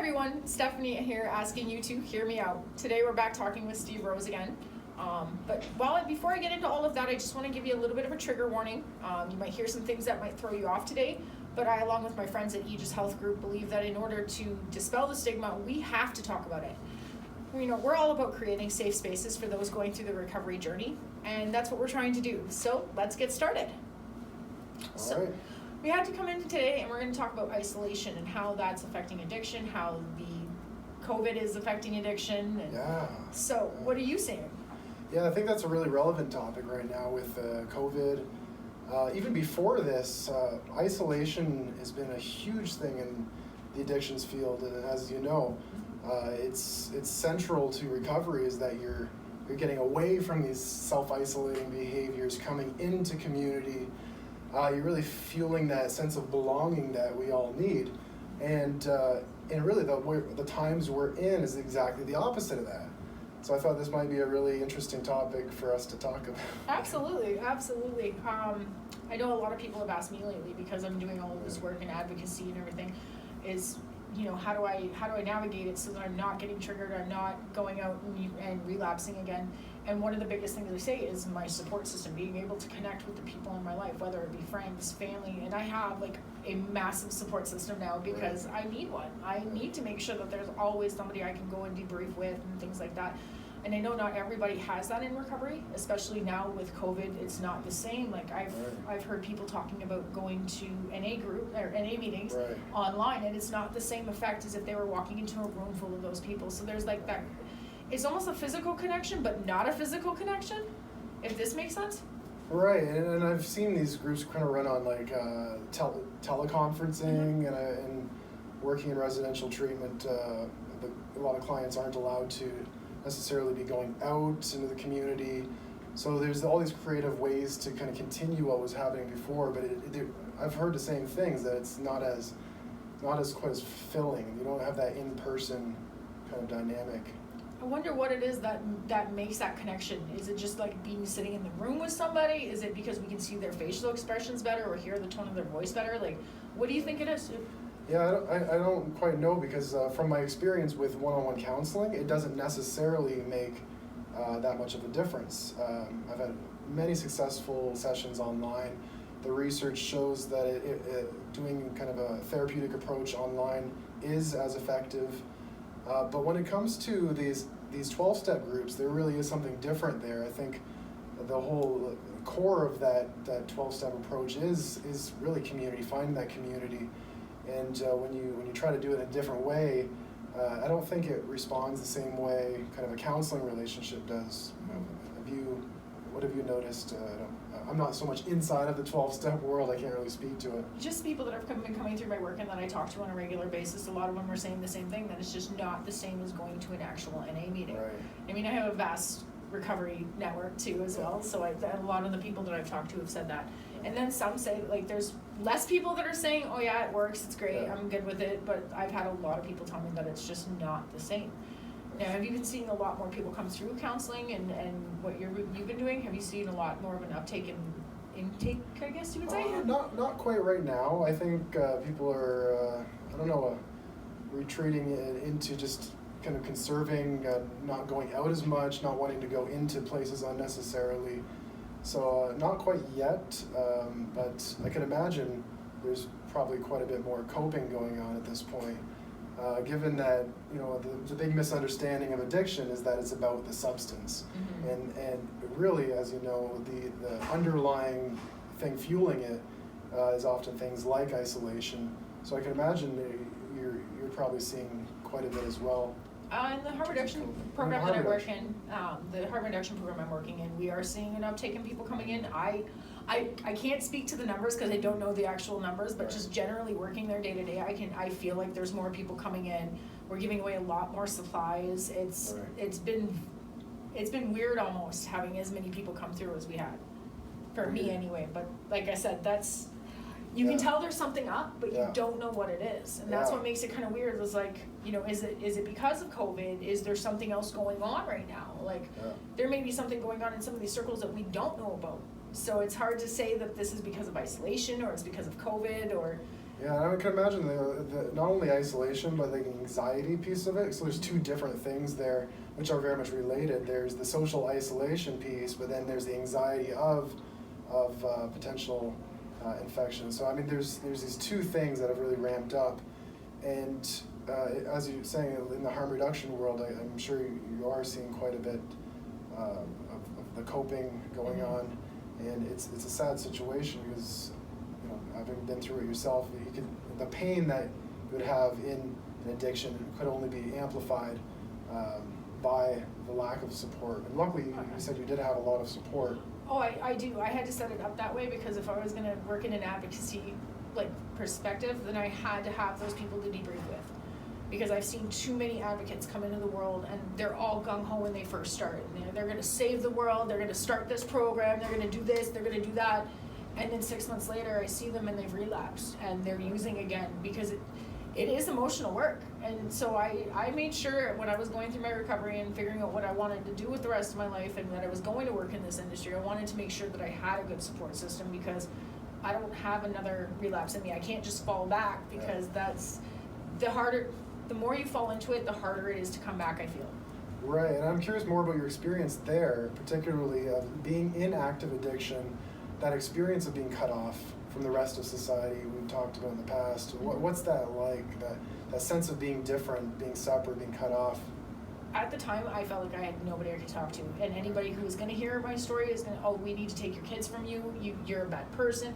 everyone, Stephanie here asking you to hear me out. Today we're back talking with Steve Rose again. Before I get into all of that, I just want to give you a little bit of a trigger warning. You might hear some things that might throw you off today, but I, along with my friends at Aegis Health Group, believe that in order to dispel the stigma, we have to talk about it. You know, we're all about creating safe spaces for those going through the recovery journey, and that's what we're trying to do. So let's get started. All right. We had to come in today and we're going to talk about isolation and how that's affecting addiction, how the COVID is affecting addiction. So what are you seeing? Yeah, I think that's a really relevant topic right now with COVID. Even before this, isolation has been a huge thing in the addictions field, and as you know, it's central to recovery is that you're getting away from these self-isolating behaviors, coming into community. You're really feeling that sense of belonging that we all need, and really the times we're in is exactly the opposite of that. So I thought this might be a really interesting topic for us to talk about. Absolutely. I know a lot of people have asked me lately, because I'm doing all of this work in advocacy and everything, is, you know, how do I navigate it so that I'm not getting triggered, I'm not going out and relapsing again. And one of the biggest things I say is my support system, being able to connect with the people in my life, whether it be friends, family, and I have like a massive support system now because I need one. I need to make sure that there's always somebody I can go and debrief with and things like that. And I know not everybody has that in recovery, especially now with COVID. It's not the same. Like I've heard people talking about going to NA group or NA meetings online, and it's not the same effect as if they were walking into a room full of those people. So there's like that. It's almost a physical connection, but not a physical connection, if this makes sense. Right, and I've seen these groups kind of run on like teleconferencing, and working in residential treatment. A lot of clients aren't allowed to necessarily be going out into the community. So there's all these creative ways to kind of continue what was happening before, but I've heard the same things, that it's not as quite as fulfilling. You don't have that in-person kind of dynamic. I wonder what it is that makes that connection. Is it just like sitting in the room with somebody? Is it because we can see their facial expressions better or hear the tone of their voice better? Like, what do you think it is? Yeah, I don't quite know, because from my experience with one-on-one counseling, it doesn't necessarily make that much of a difference. I've had many successful sessions online. The research shows that doing kind of a therapeutic approach online is as effective. But when it comes to these 12-step groups, there really is something different there. I think the whole core of that 12-step approach is really community, finding that community. And when you try to do it in a different way, I don't think it responds the same way kind of a counseling relationship does. What have you noticed? I'm not so much inside of the 12-step world, I can't really speak to it. Just people that have been coming through my work and that I talk to on a regular basis, a lot of them are saying the same thing, that it's just not the same as going to an actual NA meeting. Right. I mean, I have a vast recovery network too as well, so a lot of the people that I've talked to have said that. And then some say, like, there's less people that are saying, oh yeah, it works, it's great, I'm good with it, but I've had a lot of people tell me that it's just not the same. Now, have you been seeing a lot more people come through counseling and what you've been doing? Have you seen a lot more of an uptake in intake, I guess you would say? Not quite right now. I think people are, retreating into just kind of conserving, not going out as much, not wanting to go into places unnecessarily. So not quite yet, but I can imagine there's probably quite a bit more coping going on at this point. Given that, you know, the big misunderstanding of addiction is that it's about the substance. Mm-hmm. And really, as you know, the underlying thing fueling it is often things like isolation. So I can imagine you're probably seeing quite a bit as well. In the harm reduction program that I work in, the harm reduction program I'm working in, we are seeing an uptake in people coming in. I can't speak to the numbers because I don't know the actual numbers, but just generally working there day to day, I feel like there's more people coming in. We're giving away a lot more supplies. It's been weird almost having as many people come through as we had, for me anyway. But like I said, you can tell there's something up, but you don't know what it is, and that's what makes it kind of weird. It's like, you know, is it because of COVID? Is there something else going on right now? Like, there may be something going on in some of these circles that we don't know about. So it's hard to say that this is because of isolation or it's because of COVID, or Yeah, and I can imagine the not only isolation, but the anxiety piece of it. So there's two different things there, which are very much related. There's the social isolation piece, but then there's the anxiety of potential infection. So I mean, there's these two things that have really ramped up, and as you're saying, in the harm reduction world, I'm sure you are seeing quite a bit of the coping going on, and it's a sad situation because, you know, having been through it yourself, the pain that you would have in an addiction could only be amplified by the lack of support. And luckily, you said you did have a lot of support. Oh, I do. I had to set it up that way because if I was going to work in an advocacy perspective, then I had to have those people to debrief with. Because I've seen too many advocates come into the world and they're all gung-ho when they first start. And they're going to save the world, they're going to start this program, they're going to do this, they're going to do that. And then 6 months later, I see them and they've relapsed and they're using again because it is emotional work. And so I made sure when I was going through my recovery and figuring out what I wanted to do with the rest of my life and that I was going to work in this industry, I wanted to make sure that I had a good support system because I don't have another relapse in me. I can't just fall back because that's the more you fall into it, the harder it is to come back, I feel. Right, and I'm curious more about your experience there, particularly being in active addiction, that experience of being cut off from the rest of society we've talked about in the past. What's that like, that sense of being different, being separate, being cut off? At the time, I felt like I had nobody I could talk to, and anybody who was going to hear my story is going to, oh, we need to take your kids from you, you're a bad person.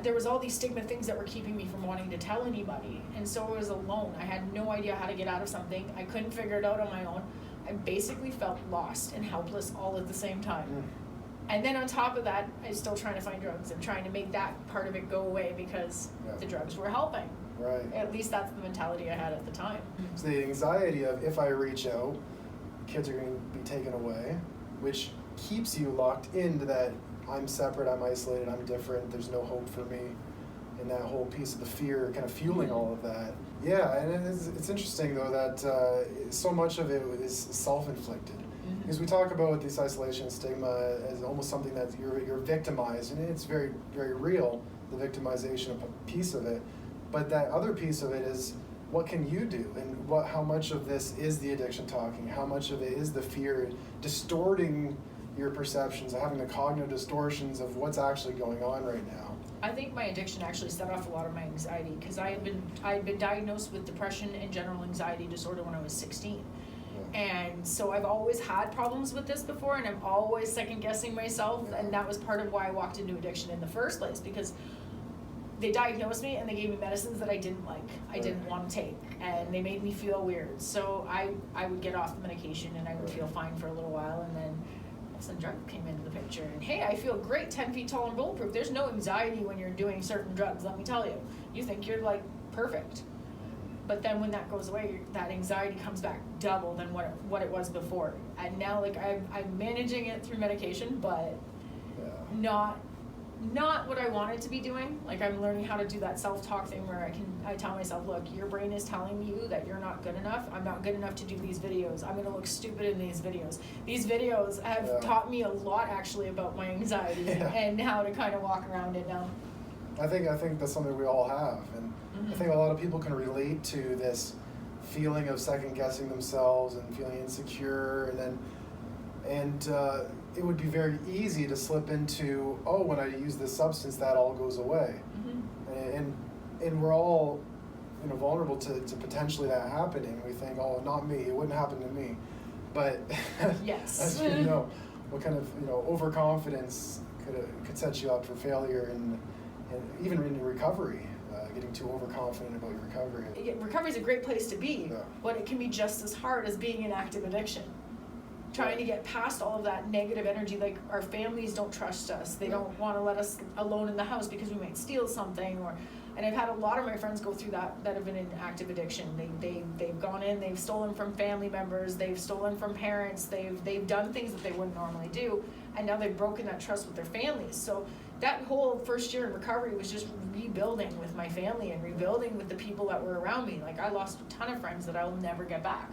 There was all these stigma things that were keeping me from wanting to tell anybody, and so I was alone. I had no idea how to get out of something. I couldn't figure it out on my own. I basically felt lost and helpless all at the same time. And then on top of that, I was still trying to find drugs and trying to make that part of it go away because the drugs were helping. Right. At least that's the mentality I had at the time. So the anxiety of if I reach out, kids are going to be taken away, which keeps you locked into that I'm separate, I'm isolated, I'm different, there's no hope for me, and that whole piece of the fear kind of fueling all of that. Yeah, and it's interesting though that so much of it is self-inflicted. Because we talk about this isolation stigma as almost something that you're victimized, and it's very, very real, the victimization piece of it. But that other piece of it is, what can you do? And how much of this is the addiction talking? How much of it is the fear distorting your perceptions, having the cognitive distortions of what's actually going on right now? I think my addiction actually set off a lot of my anxiety because I had been diagnosed with depression and general anxiety disorder when I was 16. And so I've always had problems with this before, and I'm always second guessing myself, and that was part of why I walked into addiction in the first place, because they diagnosed me and they gave me medicines that I didn't like, I didn't want to take, and they made me feel weird. So I would get off the medication and I would feel fine for a little while, and then all of a sudden drugs came into the picture, and hey, I feel great, 10 feet tall and bulletproof. There's no anxiety when you're doing certain drugs, let me tell you. You think you're like perfect. But then when that goes away, that anxiety comes back double than what it was before. And now, like, I'm managing it through medication, but not what I wanted to be doing. Like, I'm learning how to do that self-talk thing where I tell myself, look, your brain is telling you that you're not good enough. I'm not good enough to do these videos. I'm gonna look stupid in these videos. These videos have taught me a lot, actually, about my anxiety and how to kind of walk around it now. I think that's something we all have, and I think a lot of people can relate to this feeling of second guessing themselves and feeling insecure, and it would be very easy to slip into, oh, when I use this substance, that all goes away, and we're all, you know, vulnerable to potentially that happening. We think, oh, not me, it wouldn't happen to me, but yes, as you know, what kind of, you know, overconfidence could set you up for failure and even in recovery. Getting too overconfident about your recovery. Recovery is a great place to be, but it can be just as hard as being in active addiction. Trying to get past all of that negative energy, like our families don't trust us. They don't want to let us alone in the house because we might steal something. And I've had a lot of my friends go through that have been in active addiction. They've gone in, they've stolen from family members, they've stolen from parents, they've done things that they wouldn't normally do, and now they've broken that trust with their families. So that whole first year in recovery was just rebuilding with my family and rebuilding with the people that were around me. Like, I lost a ton of friends that I will never get back,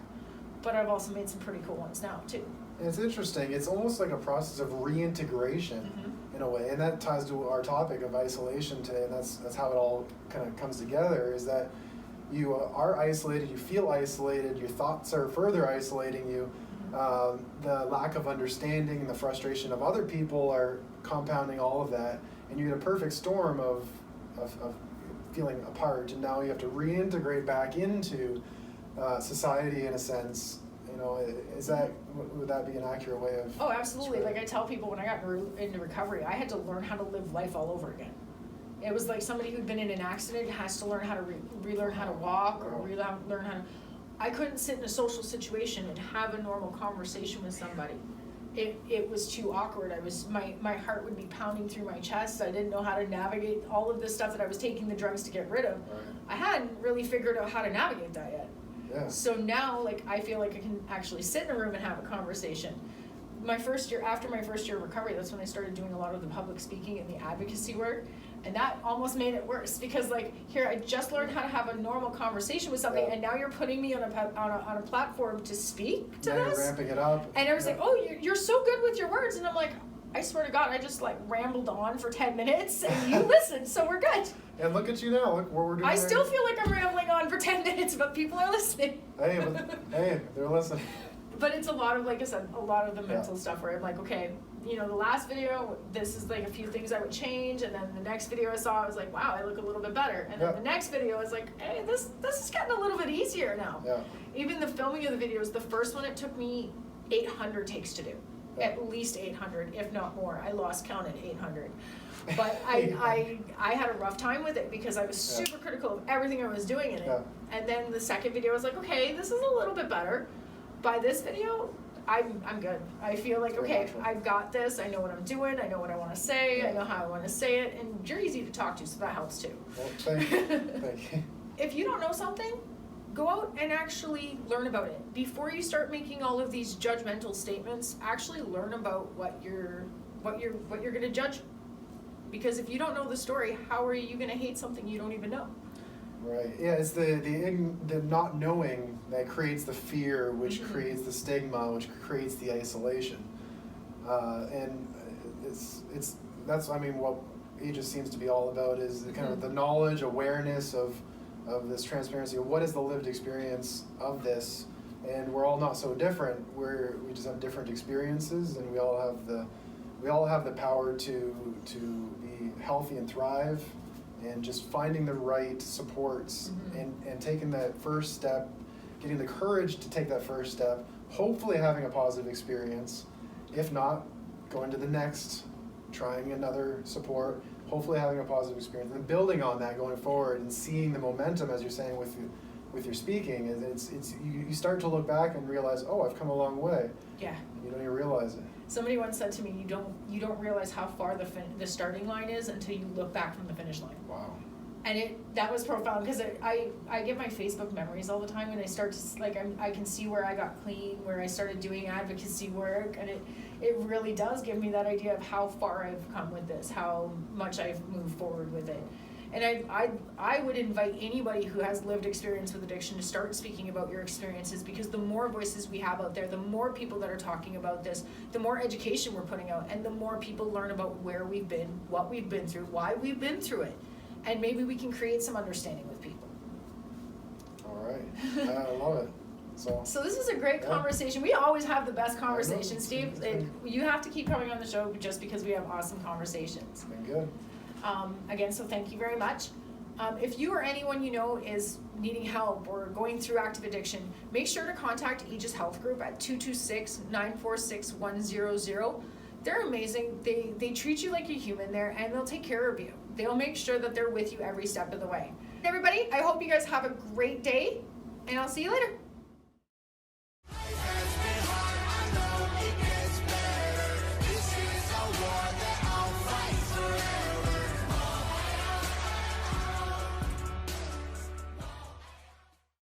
but I've also made some pretty cool ones now too. And it's interesting. It's almost like a process of reintegration in a way, and that ties to our topic of isolation today, and that's how it all kind of comes together, is that you are isolated, you feel isolated, your thoughts are further isolating you, the lack of understanding and the frustration of other people are compounding all of that, and you get a perfect storm of feeling apart, and now you have to reintegrate back into society in a sense. You know, would that be an accurate way of? Oh, absolutely. Like I tell people, when I got into recovery, I had to learn how to live life all over again. It was like somebody who'd been in an accident has to learn how to relearn how to walk, or learn how to. I couldn't sit in a social situation and have a normal conversation with somebody. It was too awkward. My heart would be pounding through my chest. I didn't know how to navigate all of this stuff that I was taking the drugs to get rid of. Right. I hadn't really figured out how to navigate that yet. Yeah. So now, like, I feel like I can actually sit in a room and have a conversation. After my first year of recovery, that's when I started doing a lot of the public speaking and the advocacy work. And that almost made it worse, because like, here, I just learned how to have a normal conversation with somebody, and now you're putting me on a platform to speak to now this. You're ramping it up. And I was like, oh, you're so good with your words. And I'm like, I swear to God, I just like rambled on for 10 minutes and you listened, so we're good. And look at you now, look what we're doing. I still feel like I'm rambling on for 10 minutes, but people are listening. Hey, they're listening. But it's a lot of, like I said, a lot of the mental stuff where I'm like, okay, you know, the last video, this is like a few things I would change, and then the next video I saw, I was like, wow, I look a little bit better. And then the next video, I was like, hey, this is getting a little bit easier now. Yeah. Even the filming of the videos, the first one, it took me 800 takes to do. Yeah. At least 800, if not more. I lost count at 800. But I had a rough time with it because I was super critical of everything I was doing in it. Yeah. And then the second video, I was like, okay, this is a little bit better. By this video, I'm good. I feel like, okay, I've got this. I know what I'm doing. I know what I want to say. I know how I want to say it. And you're easy to talk to, so that helps too. Well, thank you. Thank you. If you don't know something, go out and actually learn about it. Before you start making all of these judgmental statements, actually learn about what you're going to judge. Because if you don't know the story, how are you going to hate something you don't even know? Right. Yeah, it's the not knowing that creates the fear, which creates the stigma, which creates the isolation, and that's what Aegis seems to be all about, is the kind of the knowledge, awareness of this transparency of what is the lived experience of this, and we're all not so different. We just have different experiences, and we all have the power to be healthy and thrive. And just finding the right supports and taking that first step, getting the courage to take that first step, hopefully having a positive experience. If not, going to the next, trying another support, hopefully having a positive experience, and building on that going forward and seeing the momentum, as you're saying with your speaking. You start to look back and realize, oh, I've come a long way. Yeah. And you don't even realize it. Somebody once said to me, you don't realize how far the starting line is until you look back from the finish line. Wow. And that was profound, because I get my Facebook memories all the time, and I start to, like, I can see where I got clean, where I started doing advocacy work, and it really does give me that idea of how far I've come with this, how much I've moved forward with it. And I would invite anybody who has lived experience with addiction to start speaking about your experiences, because the more voices we have out there, the more people that are talking about this, the more education we're putting out, and the more people learn about where we've been, what we've been through, why we've been through it. And maybe we can create some understanding with people. All right. I love it. So this is a great conversation. We always have the best conversations, Steve. You have to keep coming on the show just because we have awesome conversations. Been good. Again, so thank you very much. If you or anyone you know is needing help or going through active addiction, make sure to contact Aegis Health Group at 226-946-100. They're amazing. They treat you like a human there, and they'll take care of you. They'll make sure that they're with you every step of the way. Everybody, I hope you guys have a great day, and I'll see you later.